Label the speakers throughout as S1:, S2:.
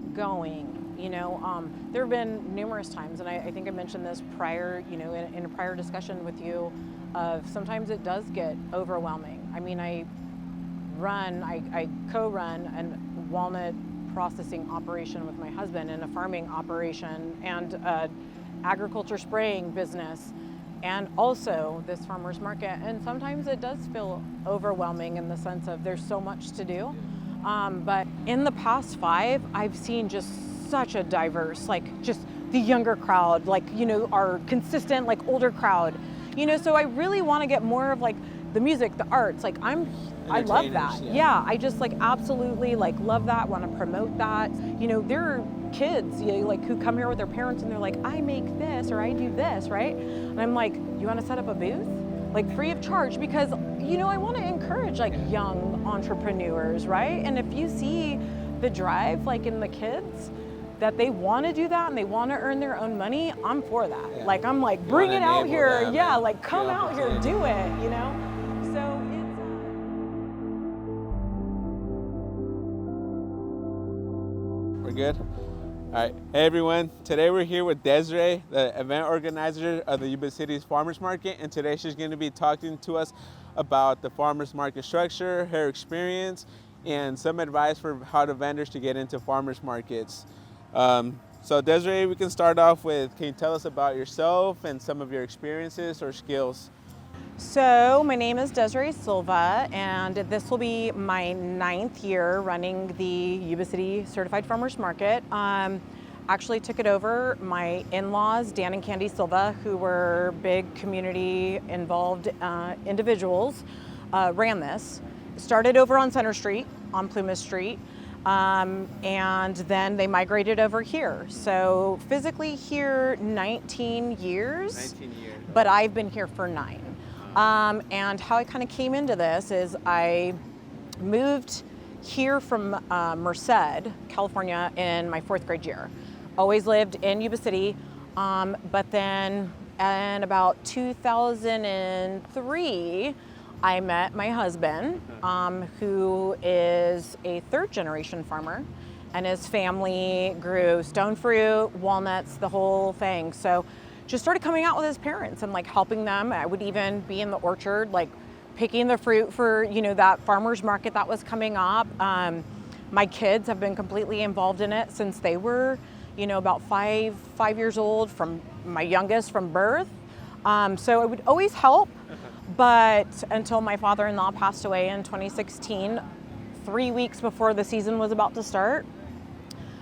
S1: get going. There have been numerous times, and I think I mentioned this prior, in a prior discussion with you, of sometimes it does get overwhelming. I mean, I co-run a walnut processing operation with my husband, and a farming operation, and agriculture spraying business, and also this farmers market. And sometimes it does feel overwhelming in the sense of there's so much to do. But in the past 5, I've seen just such a diverse, just the younger crowd, our consistent, older crowd, so I really want to get more of the music, the arts, I love that. Yeah, I just absolutely love that, want to promote that. There are kids who come here with their parents and they're like, I make this or I do this, right? And I'm like, you want to set up a booth? Free of charge, because I want to encourage young entrepreneurs, right? And if you see the drive in the kids, that they want to do that and they want to earn their own money, I'm for that. Yeah. I'm bring it out here. Them, yeah, come out here, do it, So
S2: We're good? All right. Hey, everyone. Today we're here with Desiree, the event organizer of the Yuba-Sutter Farmers Market, and today she's going to be talking to us about the farmers market structure, her experience, and some advice for how the vendors to get into farmers markets. So Desiree, we can start off with, can you tell us about yourself and some of your experiences or skills?
S1: So my name is Desiree Silva, and this will be my 9th year running the Yuba-Sutter Certified Farmers Market. Actually took it over. My in-laws, Dan and Candy Silva, who were big community involved individuals, ran this. Started over on Center Street, on Plumas Street. And then they migrated over here. So physically here 19 years, but I've been here for 9. And how I kind of came into this is I moved here from Merced, California in my 4th grade year. Always lived in Yuba-Sutter, but then in about 2003, I met my husband, who is a 3rd-generation farmer, and his family grew stone fruit, walnuts, the whole thing. So just started coming out with his parents and helping them. I would even be in the orchard, picking the fruit for, that farmer's market that was coming up. My kids have been completely involved in it since they were, about 5 years old, from my youngest from birth. So I would always help. But until my father-in-law passed away in 2016, 3 weeks before the season was about to start,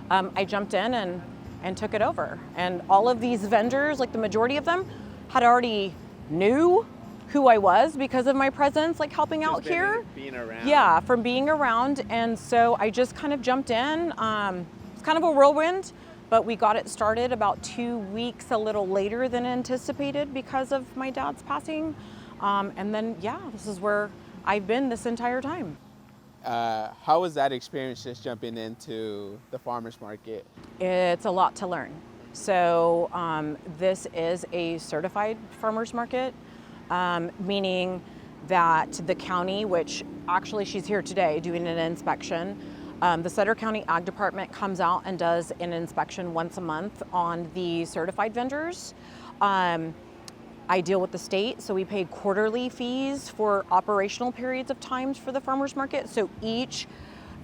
S1: I jumped in and took it over. And all of these vendors, the majority of them, had already knew who I was because of my presence, helping out here.
S2: Being around.
S1: Yeah, from being around. And so I just kind of jumped in. It's kind of a whirlwind, but we got it started about 2 weeks a little later than anticipated because of my dad's passing. And then, this is where I've been this entire time.
S2: How was that experience just jumping into the farmers market?
S1: It's a lot to learn. So this is a certified farmers market, meaning that the county, which actually she's here today doing an inspection, the Sutter County Ag Department comes out and does an inspection once a month on the certified vendors. I deal with the state, so we pay quarterly fees for operational periods of times for the farmers market. So each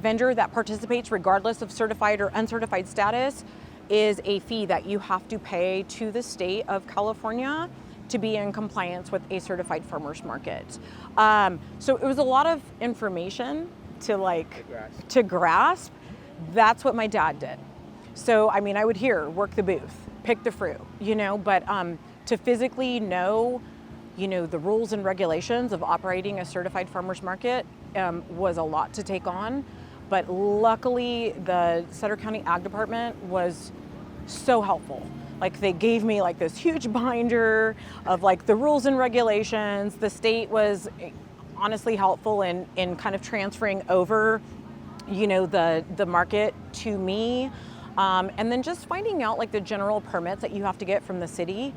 S1: vendor that participates, regardless of certified or uncertified status, is a fee that you have to pay to the state of California to be in compliance with a certified farmers market. So it was a lot of information to grasp. That's what my dad did. So I would work the booth, pick the fruit, but to physically know, the rules and regulations of operating a certified farmers market was a lot to take on. But luckily, the Sutter County Ag Department was so helpful. They gave me this huge binder of the rules and regulations. The state was honestly helpful in kind of transferring over, the market to me. And then just finding out the general permits that you have to get from the city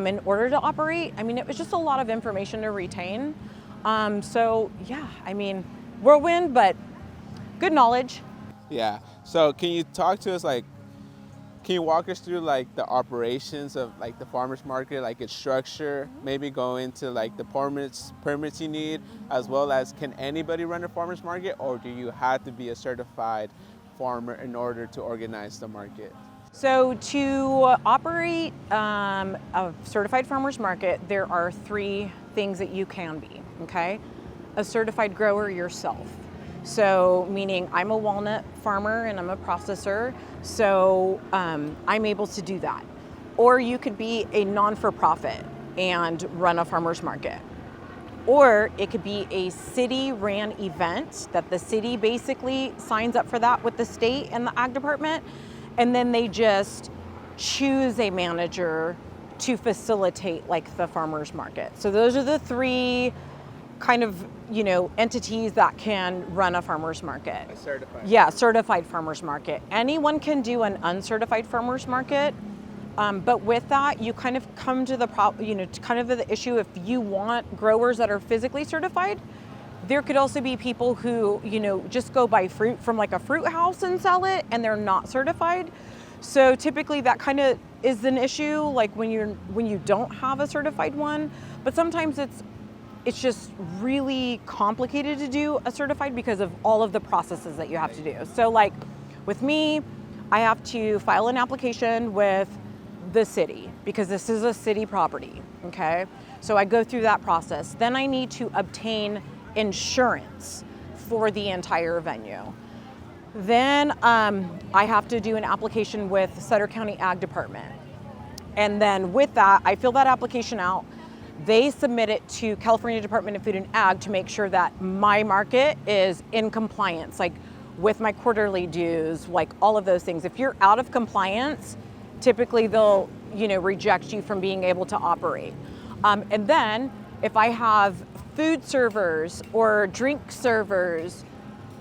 S1: in order to operate. It was just a lot of information to retain. So yeah, whirlwind, but good knowledge.
S2: Yeah. So can you talk to us, like, can you walk us through like the operations of like the farmers market, like its structure, maybe go into like the permits you need, as well as can anybody run a farmers market, or do you have to be a certified farmer in order to organize the market?
S1: So to operate a certified farmers market, there are 3 things that you can be, okay? A certified grower yourself. So meaning I'm a walnut farmer and I'm a processor, so I'm able to do that. Or you could be a non-for-profit and run a farmer's market. Or it could be a city-ran event that the city basically signs up for that with the state and the ag department, and then they just choose a manager to facilitate like the farmer's market. So those are the 3 kind of, entities that can run a farmer's market.
S2: A certified.
S1: Yeah, certified farmer's market. Anyone can do an uncertified farmer's market, but with that, you kind of come to the the issue. If you want growers that are physically certified, there could also be people who, just go buy fruit from like a fruit house and sell it, and they're not certified. So typically that kind of is an issue, like when you don't have a certified one. But sometimes it's just really complicated to do a certified because of all of the processes that you have to do. So like with me, I have to file an application with the city because this is a city property, okay? So I go through that process. Then I need to obtain insurance for the entire venue. Then I have to do an application with Sutter County Ag Department. And then with that, I fill that application out. They submit it to California Department of Food and Ag to make sure that my market is in compliance, like with my quarterly dues, like all of those things. If you're out of compliance, typically they'll, reject you from being able to operate. And then if I have food servers or drink servers,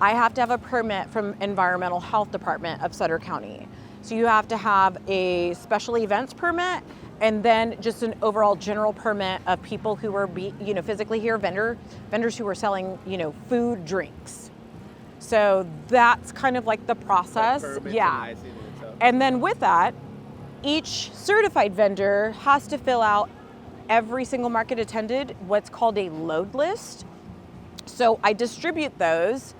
S1: I have to have a permit from Environmental Health Department of Sutter County. So you have to have a special events permit, and then just an overall general permit of people who are physically here, vendors who are selling, food, drinks. So that's kind of like the process. Yeah. And then with that, each certified vendor has to fill out every single market attended, what's called a load list. So I distribute those.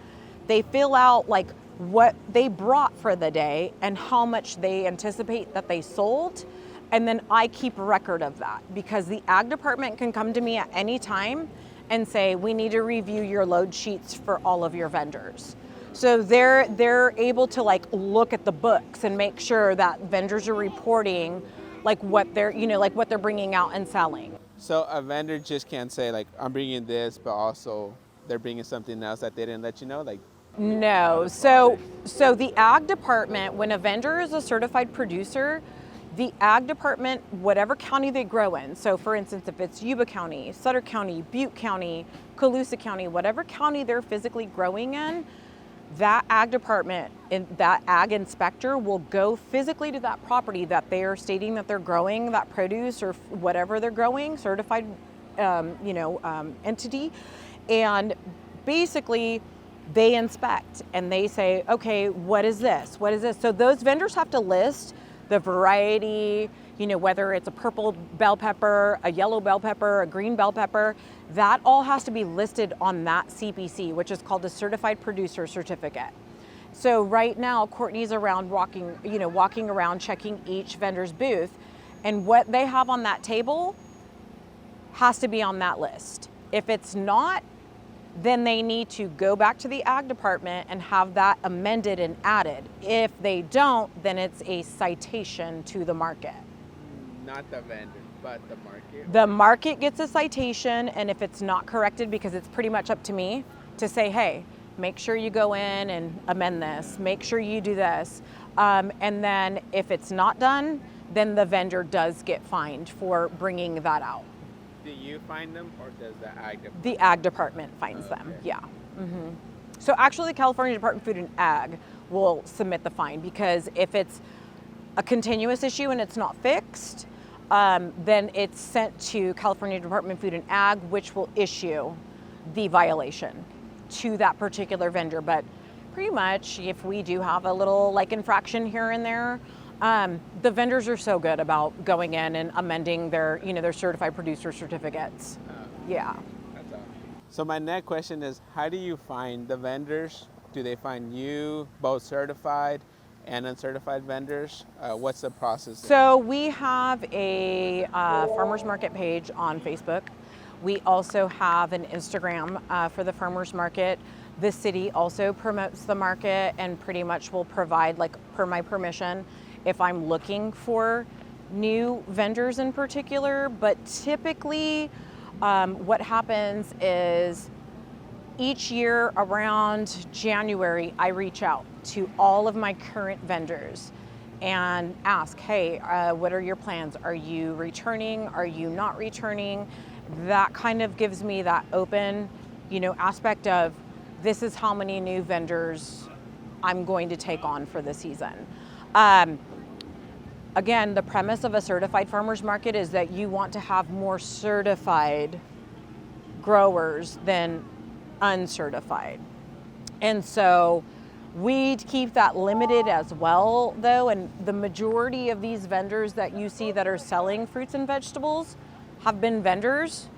S1: They fill out like what they brought for the day and how much they anticipate that they sold. And then I keep a record of that because the ag department can come to me at any time and say, we need to review your load sheets for all of your vendors. So they're able to like look at the books and make sure that vendors are reporting like what they're, like what they're bringing out and selling.
S2: So a vendor just can't say like, I'm bringing this, but also they're bringing something else that they didn't let you know? Like,
S1: no. So the ag department, when a vendor is a certified producer, the ag department, whatever county they grow in, so for instance, if it's Yuba County, Sutter County, Butte County, Colusa County, whatever county they're physically growing in, that ag department and that ag inspector will go physically to that property that they are stating that they're growing that produce or whatever they're growing, certified entity, and basically they inspect and they say, okay, what is this? What is this? So those vendors have to list the variety, whether it's a purple bell pepper, a yellow bell pepper, a green bell pepper, that all has to be listed on that CPC, which is called a Certified Producer Certificate. So right now, Courtney's around walking around checking each vendor's booth, and what they have on that table has to be on that list. If it's not, then they need to go back to the ag department and have that amended and added. If they don't, then it's a citation to the market.
S2: Not the vendor, but the market.
S1: The market gets a citation, and if it's not corrected, because it's pretty much up to me to say, hey, make sure you go in and amend this, make sure you do this. And then if it's not done, then the vendor does get fined for bringing that out.
S2: Do you find them, or does the ag department?
S1: The ag department finds them, yeah. Mm-hmm. So actually the California Department of Food and Ag will submit the fine, because if it's a continuous issue and it's not fixed, then it's sent to California Department of Food and Ag, which will issue the violation to that particular vendor. But Pretty much, if we do have a little like infraction here and there, the vendors are so good about going in and amending their, their certified producer certificates. Yeah.
S2: That's awesome. So my next question is, how do you find the vendors? Do they find you, both certified and uncertified vendors? What's the process?
S1: So we have a farmers market page on Facebook. We also have an Instagram for the farmers market. The city also promotes the market and pretty much will provide, like per my permission, if I'm looking for new vendors in particular. But typically what happens is each year around January, I reach out to all of my current vendors and ask, hey, what are your plans? Are you returning? Are you not returning? That kind of gives me that open, aspect of, this is how many new vendors I'm going to take on for the season. Again, the premise of a certified farmers market is that you want to have more certified growers than uncertified. And so we keep that limited as well, though, and the majority of these vendors that you see that are selling fruits and vegetables have been vendors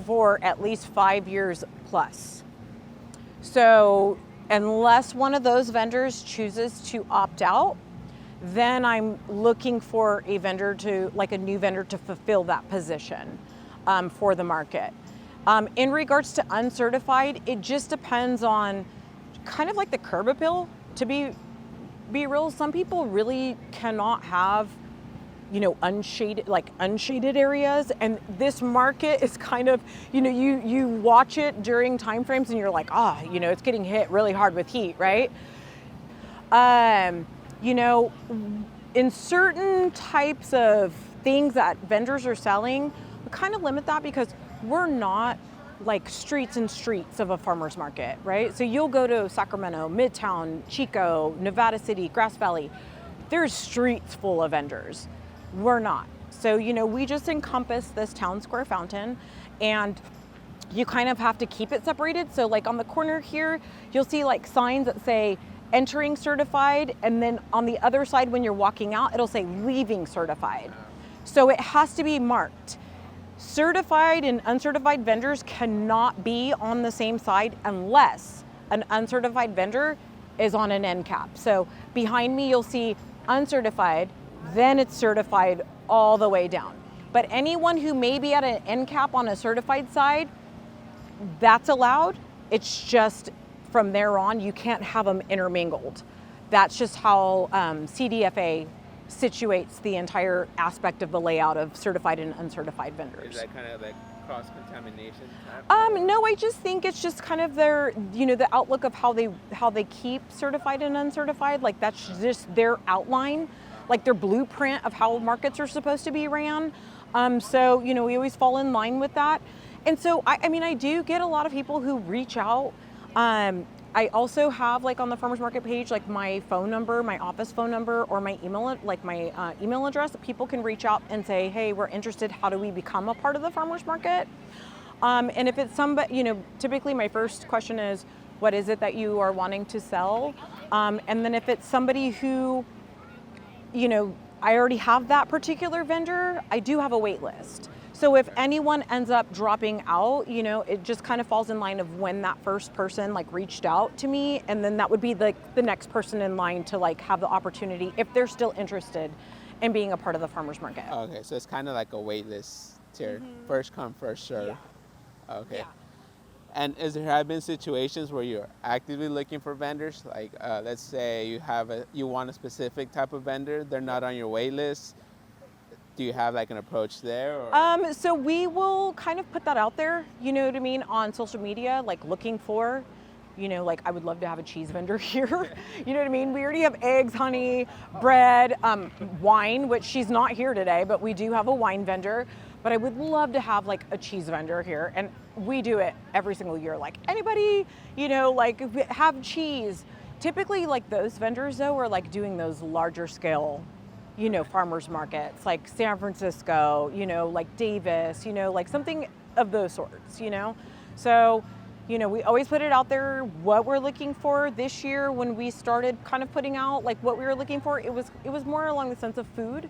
S1: for at least 5 years plus. So unless one of those vendors chooses to opt out, then I'm looking for a vendor a new vendor to fulfill that position for the market. In regards to uncertified, it just depends on kind of like the curb appeal. To be real, some people really cannot have, unshaded areas, and this market is kind of, you watch it during time frames and you're like, it's getting hit really hard with heat, right? In certain types of things that vendors are selling, we kind of limit that because we're not like streets and streets of a farmer's market, right? So you'll go to Sacramento, Midtown, Chico, Nevada City, Grass Valley. There's streets full of vendors. We're not. So, we just encompass this town square fountain, and you kind of have to keep it separated. So like on the corner here, you'll see like signs that say entering certified, and then on the other side when you're walking out, it'll say leaving certified. So it has to be marked. Certified and uncertified vendors cannot be on the same side unless an uncertified vendor is on an end cap. So behind me, you'll see uncertified, then it's certified all the way down. But anyone who may be at an end cap on a certified side, that's allowed. It's just from there on, you can't have them intermingled. That's just how CDFA situates the entire aspect of the layout of certified and uncertified vendors.
S2: Is that kind of like cross-contamination type?
S1: No, I just think it's just kind of their, the outlook of how they keep certified and uncertified. Like that's just their outline, like their blueprint of how markets are supposed to be ran. So, we always fall in line with that. And so, I do get a lot of people who reach out. I also have like on the farmers market page, like my phone number, my office phone number, or my email, like my email address. People can reach out and say, hey, we're interested. How do we become a part of the farmers market? And if it's somebody, typically my first question is, what is it that you are wanting to sell? And then if it's somebody who, I already have that particular vendor, I do have a wait list. So if anyone ends up dropping out, it just kind of falls in line of when that first person like reached out to me, and then that would be like the next person in line to like have the opportunity if they're still interested in being a part of the farmers market.
S2: Okay, so it's kind of like a wait list tier, first come, first serve.
S1: Yeah.
S2: Okay.
S1: Yeah.
S2: And have been situations where you're actively looking for vendors? Like, let's say you want a specific type of vendor, they're not on your wait list. Do you have like an approach there? Or?
S1: So we will kind of put that out there, on social media, like looking for, like I would love to have a cheese vendor here. You know what I mean? We already have eggs, honey, bread, wine, which she's not here today, but we do have a wine vendor. But I would love to have like a cheese vendor here. And we do it every single year. Like anybody, like have cheese. Typically like those vendors though are like doing those larger scale farmers markets like San Francisco, like Davis, like something of those sorts, So You know, we always put it out there what we're looking for. This year, when we started kind of putting out like what we were looking for, it was more along the sense of food,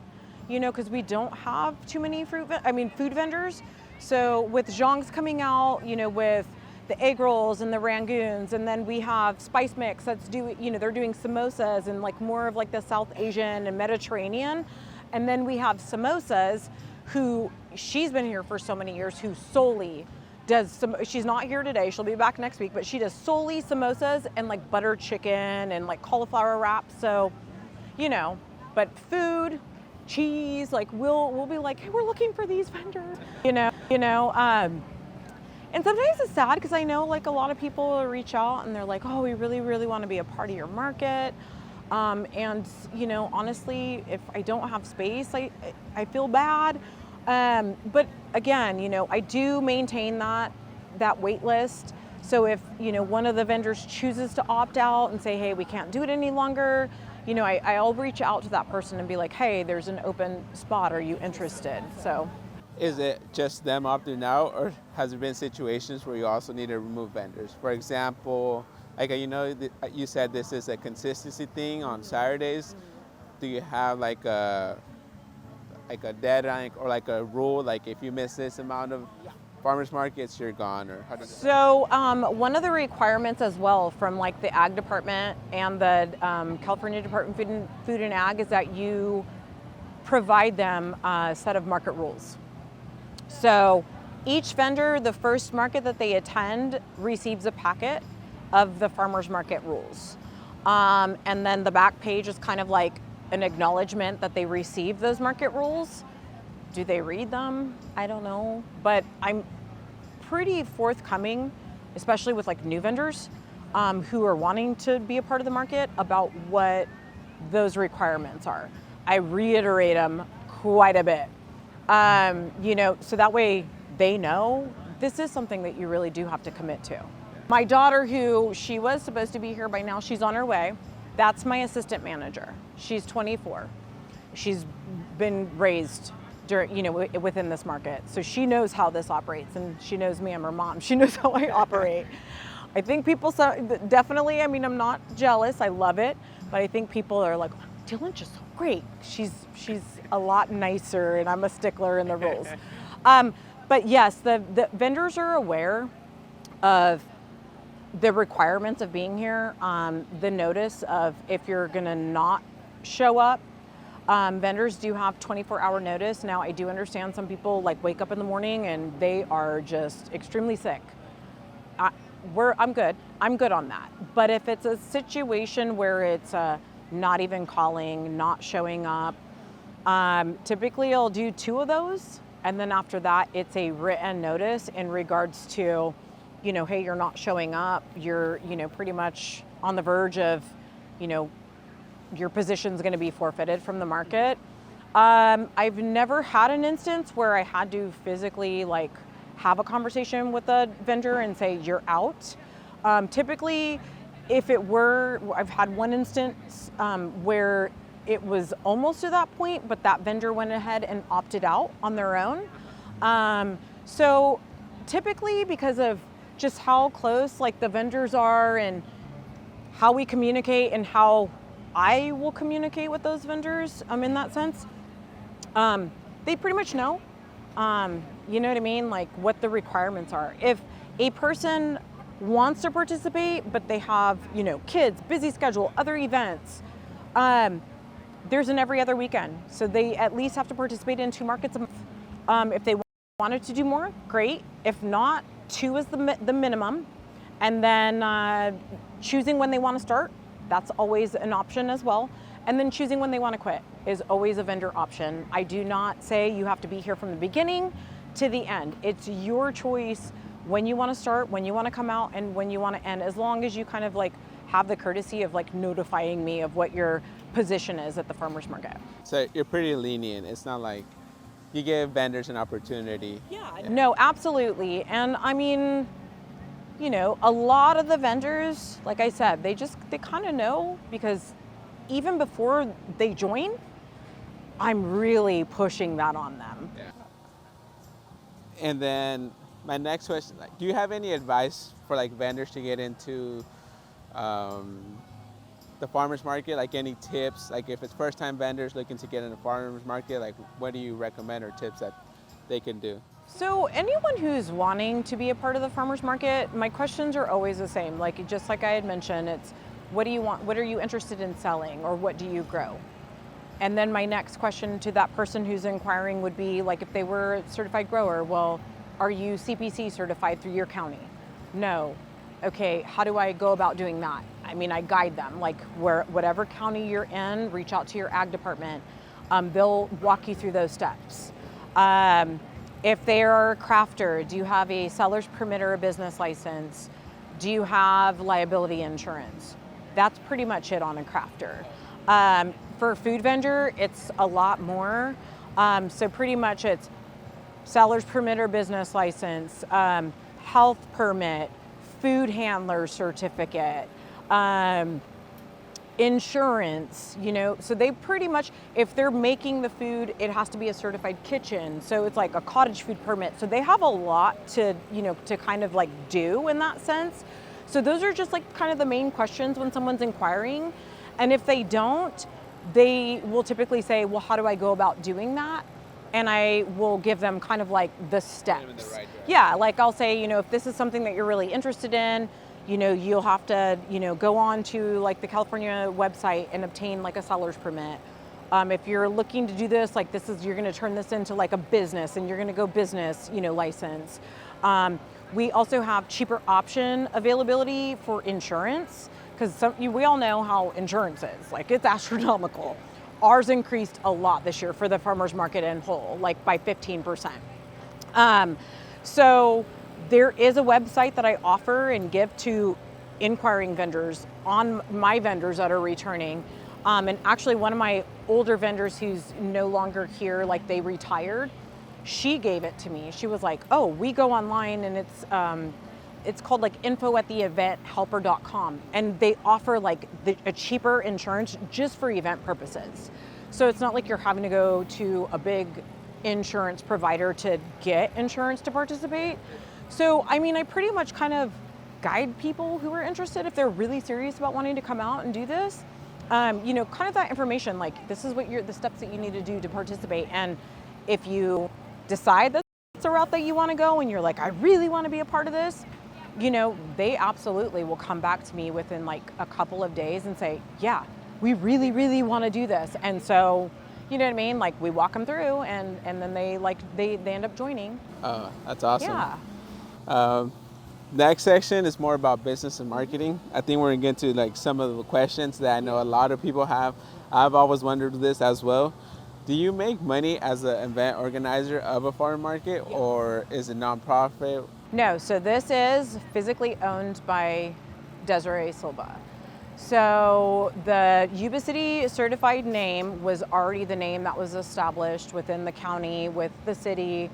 S1: you know, because we don't have too many food vendors. So with Zhang's coming out, you know, with the egg rolls and the rangoons, and then we have Spice Mix that's they're doing samosas and like more of like the South Asian and Mediterranean. And then we have Samosas, who she's been here for so many years, who solely does she's not here today, she'll be back next week, but she does solely samosas and like butter chicken and like cauliflower wraps. So, you know, but food, cheese, like we'll be like, hey, we're looking for these vendors, and sometimes it's sad because I know like a lot of people reach out and they're like, oh, we really, really want to be a part of your market. And you know, honestly, if I don't have space, I feel bad. But again, you know, I do maintain that wait list. So if, you know, one of the vendors chooses to opt out and say, hey, we can't do it any longer, you know, I'll reach out to that person and be like, hey, there's an open spot. Are you interested? So.
S2: Is it just them opting out, or has there been situations where you also need to remove vendors? For example, like, you know, you said this is a consistency thing on Saturdays. Do you have like a deadline or like a rule, like if you miss this amount of farmers markets, you're gone, or how does it?
S1: So one of the requirements as well from like the Ag Department and the California Department of Food and Ag is that you provide them a set of market rules. So each vendor, the first market that they attend, receives a packet of the farmers market rules. And then the back page is kind of like an acknowledgement that they received those market rules. Do they read them? I don't know. But I'm pretty forthcoming, especially with like new vendors who are wanting to be a part of the market, about what those requirements are. I reiterate them quite a bit. You know, so that way they know this is something that you really do have to commit to. My daughter, who she was supposed to be here by now, she's on her way. That's my assistant manager. She's 24. She's been raised within this market. So she knows how this operates, and she knows me, I'm her mom. She knows how I operate. I think people definitely, I mean, I'm not jealous, I love it, but I think people are like, Dylan's just so great. She's a lot nicer, and I'm a stickler in the rules. But yes, the vendors are aware of the requirements of being here. The notice of if you're gonna not show up. Vendors do have 24-hour notice. Now, I do understand some people like wake up in the morning and they are just extremely sick. I'm good on that. But if it's a situation where it's not even calling, not showing up, typically I'll do 2 of those. And then after that, it's a written notice in regards to, you know, hey, you're not showing up. You're, you know, pretty much on the verge of, you know, your position's going to be forfeited from the market. I've never had an instance where I had to physically like have a conversation with a vendor and say you're out. Typically, if it were, I've had one instance where it was almost to that point, but that vendor went ahead and opted out on their own. So typically, because of just how close like the vendors are and how we communicate and how I will communicate with those vendors in that sense, they pretty much know, you know what I mean? Like what the requirements are. If a person wants to participate, but they have, you know, kids, busy schedule, other events, there's an every other weekend. So they at least have to participate in 2 markets a month. If they wanted to do more, great. If not, 2 is the minimum. And then choosing when they want to start, that's always an option as well. And then choosing when they want to quit is always a vendor option. I do not say you have to be here from the beginning to the end. It's your choice when you want to start, when you want to come out, and when you want to end, as long as you kind of like have the courtesy of like notifying me of what your position is at the farmers market.
S2: So you're pretty lenient. It's not like you give vendors an opportunity.
S1: Yeah. No, absolutely. And I mean, you know, a lot of the vendors, like I said, they kind of know, because even before they join, I'm really pushing that on them.
S2: Yeah. And then my next question, like, do you have any advice for like vendors to get into the farmers market? Like any tips, like if it's first time vendors looking to get in the farmers market, like what do you recommend or tips that they can do?
S1: So anyone who's wanting to be a part of the farmers market, my questions are always the same. Like just like I had mentioned, it's what do you want? What are you interested in selling, or what do you grow? And then my next question to that person who's inquiring would be like, if they were a certified grower, well, are you CPC certified through your county? No. Okay, how do I go about doing that? I mean, I guide them, like whatever county you're in, reach out to your ag department. They'll walk you through those steps. If they are a crafter, do you have a seller's permit or a business license? Do you have liability insurance? That's pretty much it on a crafter. For a food vendor, it's a lot more. So pretty much it's seller's permit or business license, health permit, food handler certificate, insurance, so they pretty much, if they're making the food, it has to be a certified kitchen. So it's like a cottage food permit. So they have a lot to, to kind of like do in that sense. So those are just like kind of the main questions when someone's inquiring. And if they don't, they will typically say, well, how do I go about doing that? And I will give them kind of like the steps. Yeah, like I'll say, if this is something that you're really interested in, you'll have to, go on to like the California website and obtain like a seller's permit. If you're looking to do this, like you're going to turn this into like a business, and you're going to go business, license. We also have cheaper option availability for insurance, because we all know how insurance is. Like, it's astronomical. Ours increased a lot this year for the farmers market in whole, like by 15%. So there is a website that I offer and give to inquiring vendors on my vendors that are returning. And actually one of my older vendors who's no longer here, like they retired, she gave it to me. She was like, oh, we go online, and it's called like info@theeventhelper.com. And they offer like a cheaper insurance just for event purposes. So it's not like you're having to go to a big insurance provider to get insurance to participate. So, I mean, I pretty much kind of guide people who are interested, if they're really serious about wanting to come out and do this, kind of that information, like this is what the steps that you need to do to participate. And if you decide that it's a route that you want to go and you're like, I really want to be a part of this, they absolutely will come back to me within like a couple of days and say, yeah, we really, really want to do this. And so, you know what I mean? Like we walk them through, and then they end up joining.
S2: Oh, that's awesome.
S1: Yeah.
S2: Next section is more about business and marketing. I think we're gonna get into like some of the questions that I know a lot of people have. I've always wondered this as well. Do you make money as an event organizer of a farm market, or is it nonprofit?
S1: No, so this is physically owned by Desiree Silva. So the Yuba City certified name was already the name that was established within the county, with the city,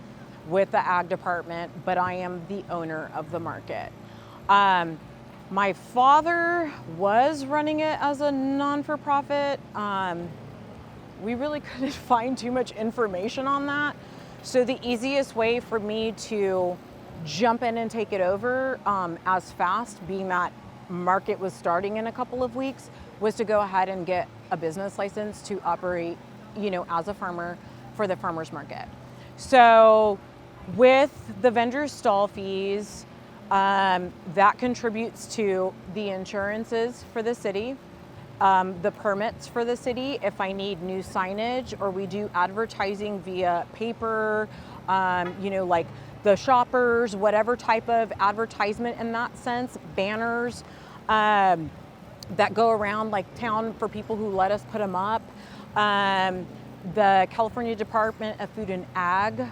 S1: with the ag department, but I am the owner of the market. My father was running it as a non-for-profit. We really couldn't find too much information on that. So the easiest way for me to jump in and take it over as fast, being that market was starting in a couple of weeks, was to go ahead and get a business license to operate, as a farmer for the farmers market. So with the vendor stall fees, that contributes to the insurances for the city, the permits for the city, if I need new signage, or we do advertising via paper, like the shoppers, whatever type of advertisement in that sense, banners that go around like town for people who let us put them up. The California Department of Food and Ag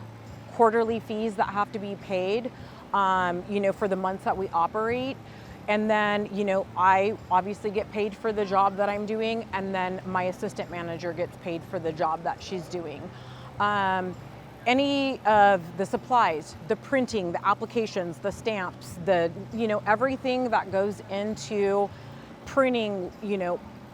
S1: quarterly fees that have to be paid, for the months that we operate. And then, I obviously get paid for the job that I'm doing, and then my assistant manager gets paid for the job that she's doing. Any of the supplies, the printing, the applications, the stamps, everything that goes into printing,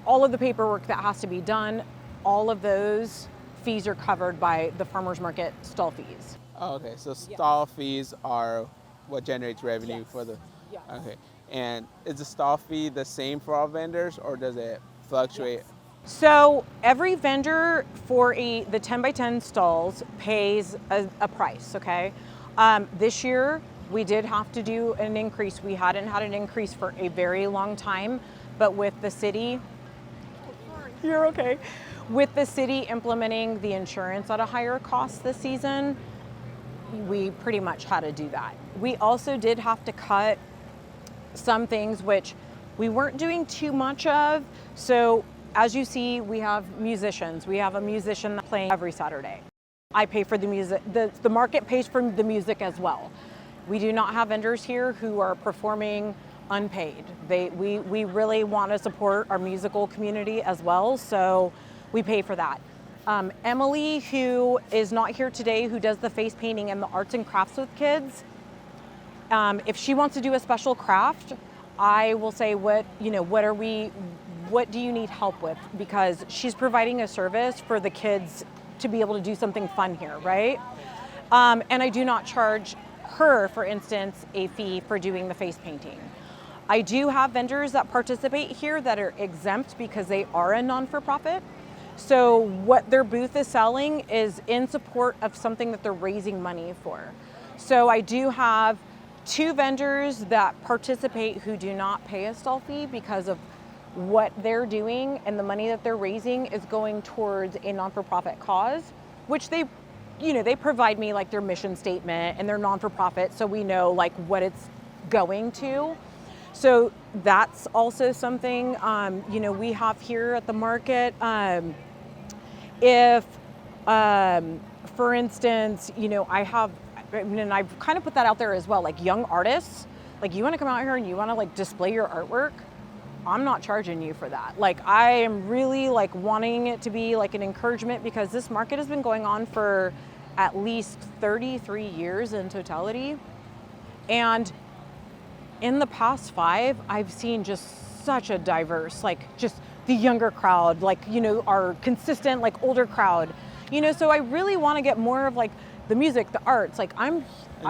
S1: all of the paperwork that has to be done, all of those fees are covered by the farmers market stall fees.
S2: Oh, okay, so stall fees are what generates revenue
S1: Yes.
S2: for the.
S1: Yes.
S2: Okay, and is the stall fee the same for all vendors, or does it fluctuate?
S1: Yes. So every vendor for the 10 by 10 stalls pays a price, okay? This year, we did have to do an increase. We hadn't had an increase for a very long time, but with the city, you're okay. With the city implementing the insurance at a higher cost this season, we pretty much had to do that. We also did have to cut some things which we weren't doing too much of. So as you see, we have musicians. We have a musician playing every Saturday. I pay for the music. The market pays for the music as well. We do not have vendors here who are performing unpaid. We really want to support our musical community as well, so we pay for that. Emily, who is not here today, who does the face painting and the arts and crafts with kids, if she wants to do a special craft, I will say, what do you need help with? Because she's providing a service for the kids to be able to do something fun here, right? And I do not charge her, for instance, a fee for doing the face painting. I do have vendors that participate here that are exempt because they are a non-for-profit. So what their booth is selling is in support of something that they're raising money for. So I do have 2 vendors that participate who do not pay a stall fee because of what they're doing, and the money that they're raising is going towards a non-for-profit cause, which they provide me like their mission statement and their non-for-profit, so we know like what it's going to. So that's also something we have here at the market. If for instance, and I've kind of put that out there as well, like young artists, like you want to come out here and you want to like display your artwork, I'm not charging you for that. Like I am really like wanting it to be like an encouragement, because this market has been going on for at least 33 years in totality. And in the past 5, I've seen just such a diverse, like just the younger crowd, like, our consistent, like older crowd, so I really want to get more of like the music, the arts, like I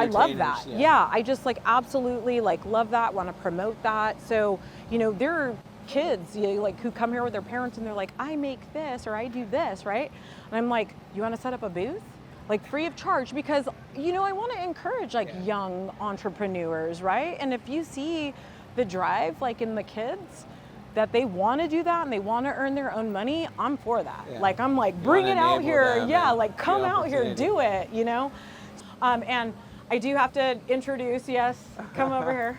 S1: love that. Yeah, I just like absolutely like love that, want to promote that. So, there are kids like who come here with their parents and they're like, I make this or I do this, right? And I'm like, you want to set up a booth? Like free of charge, because I want to encourage like young entrepreneurs, right? And if you see the drive like in the kids that they want to do that and they want to earn their own money, I'm for that. Yeah. Like I'm like, bring it out here. Yeah, like come out here, do it, And I do have to introduce, yes, come over here.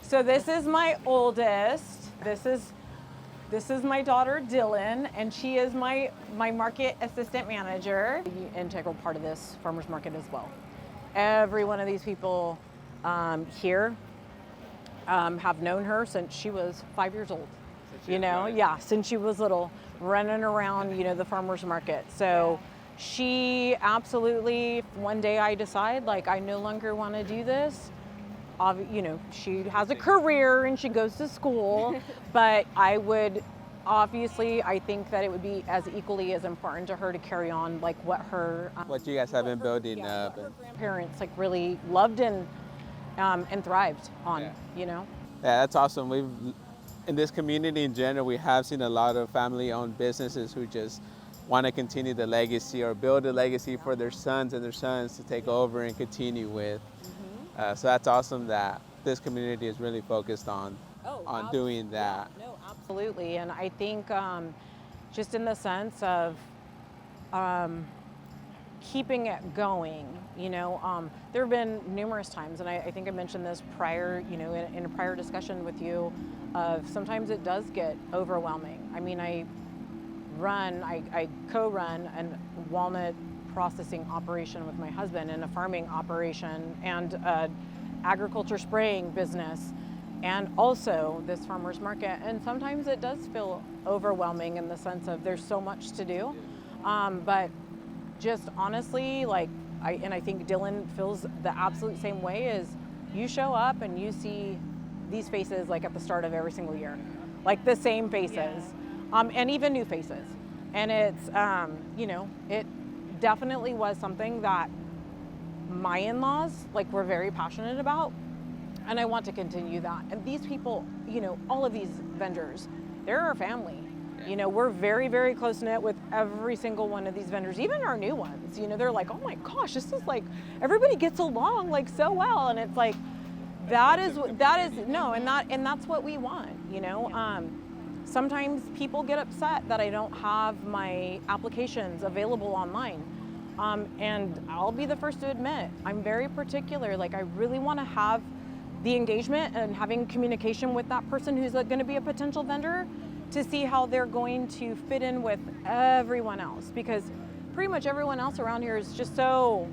S1: So this is my oldest. This is my daughter Dylan, and she is my market assistant manager. An integral part of this farmers market as well. Every one of these people here have known her since she was 5 years old. Since she was little, running around, the farmers market. So she absolutely, one day I decide like I no longer want to do this. She has a career and she goes to school, but I think that it would be as equally as important to her to carry on like what
S2: you guys have been building up.
S1: Her grandparents like really loved and thrived on,
S2: Yeah, that's awesome. In this community in general, we have seen a lot of family-owned businesses who just want to continue the legacy or build a legacy for their sons and their sons to take over and continue with. So that's awesome that this community is really focused on doing that.
S1: Yeah, no, absolutely. And I think just in the sense of keeping it going, there have been numerous times, and I think I mentioned this prior, in a prior discussion with you, of sometimes it does get overwhelming. I mean, I co-run a walnut processing operation with my husband, and a farming operation, and agriculture spraying business, and also this farmers market. And sometimes it does feel overwhelming in the sense of there's so much to do. But just honestly, like, I think Dylan feels the absolute same way, is you show up and you see these faces like at the start of every single year, like the same faces, and even new faces. And it's, it definitely was something that my in-laws like we're very passionate about, and I want to continue that. And these people, all of these vendors, they're our family. We're very, very close knit with every single one of these vendors, even our new ones. They're like, oh my gosh, this is like, everybody gets along like so well. And it's like, that's what we want. Sometimes people get upset that I don't have my applications available online. And I'll be the first to admit, I'm very particular. Like, I really want to have the engagement and having communication with that person who's going to be a potential vendor, to see how they're going to fit in with everyone else, because pretty much everyone else around here is just so,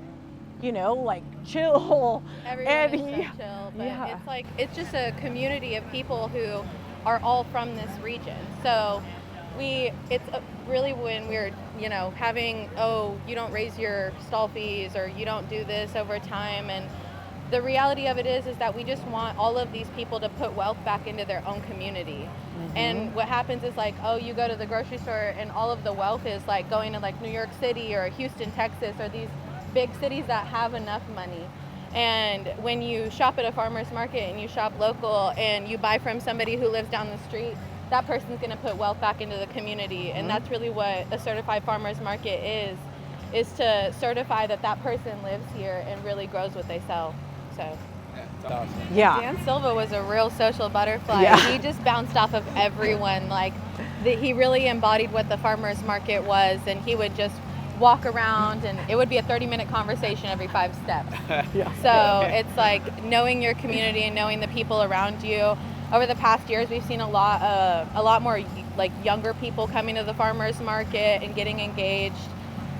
S1: like chill.
S3: Everyone is so chill, but it's just a community of people who are all from this region. So really when we're, having, you don't raise your stall fees or you don't do this over time, and the reality of it is that we just want all of these people to put wealth back into their own community. Mm-hmm. And what happens is you go to the grocery store and all of the wealth is like going to like New York City or Houston, Texas, or these big cities that have enough money. And when you shop at a farmer's market and you shop local and you buy from somebody who lives down the street, that person's going to put wealth back into the community. And that's really what a certified farmer's market is to certify that person lives here and really grows what they sell. So.
S2: That's awesome.
S1: Yeah.
S3: Dan Silva was a real social butterfly.
S1: Yeah.
S3: He just bounced off of everyone. He really embodied what the farmer's market was, and he would just walk around, and it would be a 30-minute conversation every 5 steps.
S1: Yeah.
S3: So it's like knowing your community and knowing the people around you. Over the past years, we've seen a lot more like younger people coming to the farmer's market and getting engaged.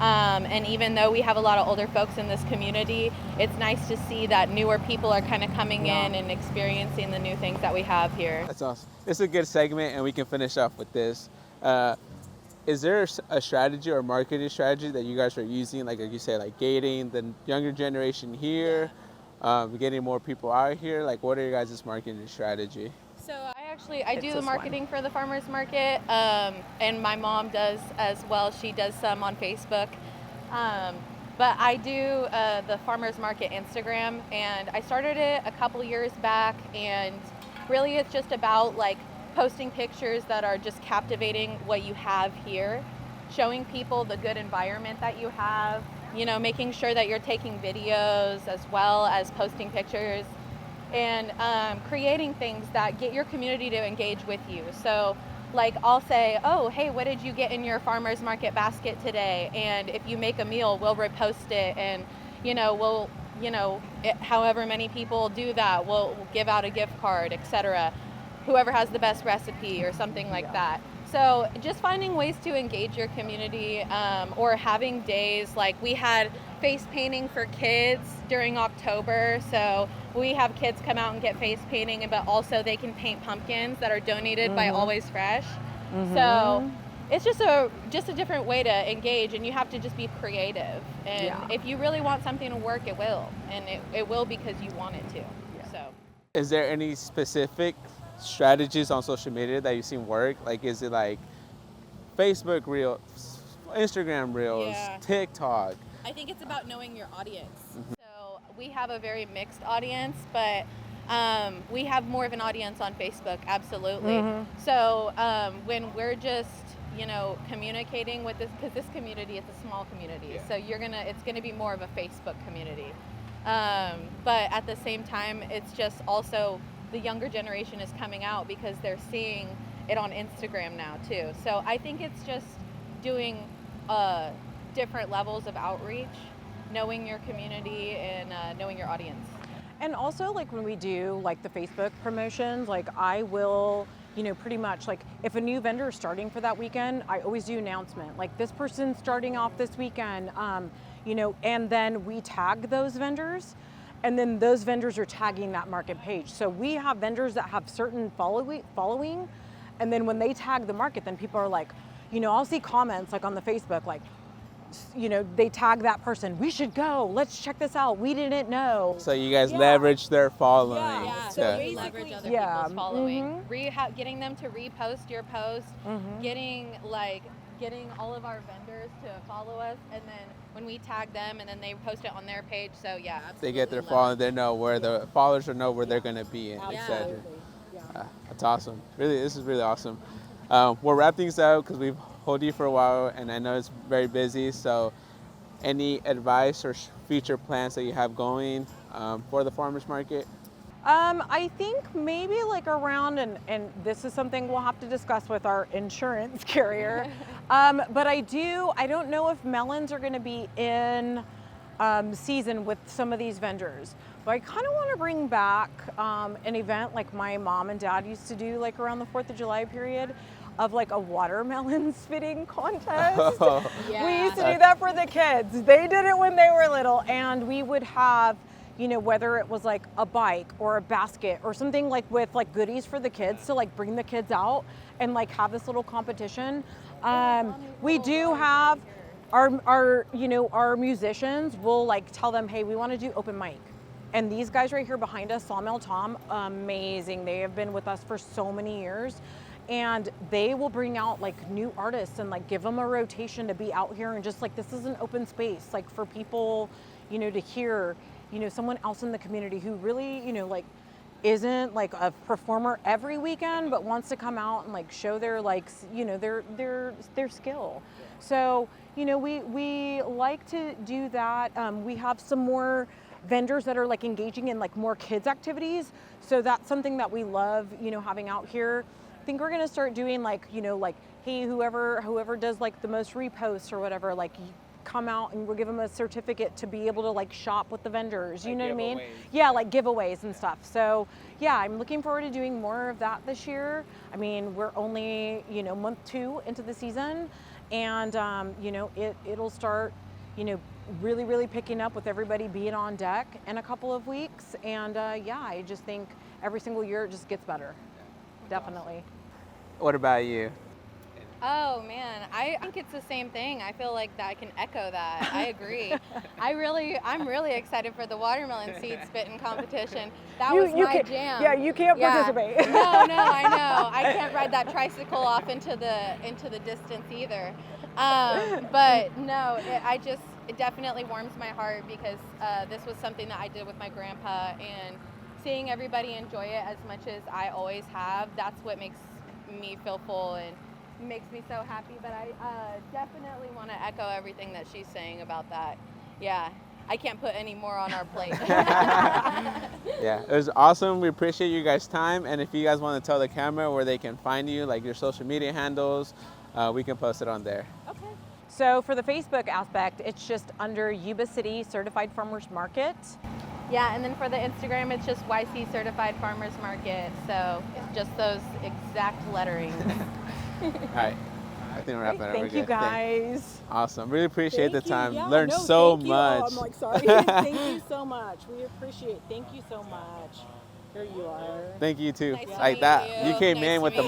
S3: And even though we have a lot of older folks in this community, it's nice to see that newer people are kind of coming in and experiencing the new things that we have here.
S2: That's awesome. It's a good segment, and we can finish off with this. Is there a strategy or marketing strategy that you guys are using, like you say, like gating the younger generation here, getting more people out here? Like, what are your guys' marketing strategy?
S3: So I do the marketing for the farmers market, and my mom does as well. She does some on Facebook, but I do the farmers market Instagram, and I started it a couple years back, and really it's just about like posting pictures that are just captivating what you have here, showing people the good environment that you have, making sure that you're taking videos as well as posting pictures, and creating things that get your community to engage with you. So like I'll say, oh, hey, what did you get in your farmer's market basket today? And if you make a meal, we'll repost it, and however many people do that, we'll give out a gift card, etc. Whoever has the best recipe or something like that. So just finding ways to engage your community, or having days like we had face painting for kids during October. So we have kids come out and get face painting, but also they can paint pumpkins that are donated by Always Fresh. So it's just a different way to engage, and you have to just be creative. And if you really want something to work, it will, and it will because you want it to. Yeah. So
S2: is there any specific strategies on social media that you've seen work? Like, is it like Facebook Reels, Instagram Reels, TikTok?
S3: I think it's about knowing your audience. So we have a very mixed audience, but we have more of an audience on Facebook, absolutely. So when we're just, communicating with this, because this community, it's a small community, so it's gonna be more of a Facebook community. But at the same time, it's just also the younger generation is coming out because they're seeing it on Instagram now too. So I think it's just doing different levels of outreach, knowing your community and knowing your audience.
S1: And also, like when we do like the Facebook promotions, like I will, pretty much like if a new vendor is starting for that weekend, I always do announcement like this person's starting off this weekend, and then we tag those vendors. And then those vendors are tagging that market page. So we have vendors that have certain following, and then when they tag the market, then people are like, I'll see comments like on the Facebook, like, they tag that person. We should go. Let's check this out. We didn't know.
S2: So you guys leverage their following.
S3: Yeah. So we leverage other people's following. Getting them to repost your post, getting like getting all of our vendors to follow us, and then when we tag them, and then they post it on their page. So yeah, absolutely.
S2: They get their follow, they know where the followers will know where they're going to be, etc. That's awesome. Really, this is really awesome. We'll wrap things up because we've held you for a while, and I know it's very busy. So, any advice or future plans that you have going for the farmers market?
S1: I think maybe like around, and this is something we'll have to discuss with our insurance carrier. But I don't know if melons are going to be in season with some of these vendors. But I kind of want to bring back an event like my mom and dad used to do, like around the 4th of July period, of like a watermelon spitting contest. We used to do that for the kids. They did it when they were little, and we would have, you know, whether it was like a bike or a basket or something like with like goodies for the kids to like bring the kids out and like have this little competition. We do have our musicians will like tell them, hey, we want to do open mic. And these guys right here behind us, Sawmill Tom, amazing. They have been with us for so many years. And they will bring out like new artists and like give them a rotation to be out here and just like, this is an open space, like for people, you know, to hear, you know, someone else in the community who really, you know, like isn't like a performer every weekend, but wants to come out and like show their like, you know, their skill. So, you know, we like to do that. We have some more vendors that are like engaging in like more kids activities. So that's something that we love, you know, having out here. I think we're gonna start doing like, you know, like, hey, whoever does like the most reposts or whatever, like come out and we'll give them a certificate to be able to like shop with the vendors, you know what I mean? Yeah, like giveaways and stuff. So yeah, I'm looking forward to doing more of that this year. I mean, we're only, you know, month 2 into the season, and you know, it'll start, you know, really picking up with everybody being on deck in a couple of weeks. And yeah, I just think every single year it just gets better. Definitely.
S2: What about you?
S3: Oh man, I think it's the same thing. I feel like that I can echo that. I agree. I'm really excited for the watermelon seed spitting competition. That was my jam.
S1: Yeah, you can't participate.
S3: No, I know. I can't ride that tricycle off into the distance either. But no, it definitely warms my heart because this was something that I did with my grandpa, and seeing everybody enjoy it as much as I always have, that's what makes me feel full and makes me so happy. But I definitely want to echo everything that she's saying about that. Yeah, I can't put any more on our plate.
S2: Yeah, it was awesome. We appreciate you guys' time. And if you guys want to tell the camera where they can find you, like your social media handles, we can post it on there.
S1: Okay. So for the Facebook aspect, it's just under Yuba City Certified Farmers Market.
S3: Yeah, and then for the Instagram, it's just YC Certified Farmers Market. So it's just those exact letterings.
S2: All right. I think we're wrapping up.
S1: Thank you guys.
S2: Awesome. Really appreciate the time.
S4: Yeah,
S2: Learned so much.
S4: Oh, I'm like, sorry. Thank you so much. We appreciate it. Thank you so much. Here you are.
S2: Thank you too.
S3: Nice to
S2: Like
S3: meet
S2: that.
S3: you.
S2: You came
S3: Nice
S2: in
S3: to
S2: with the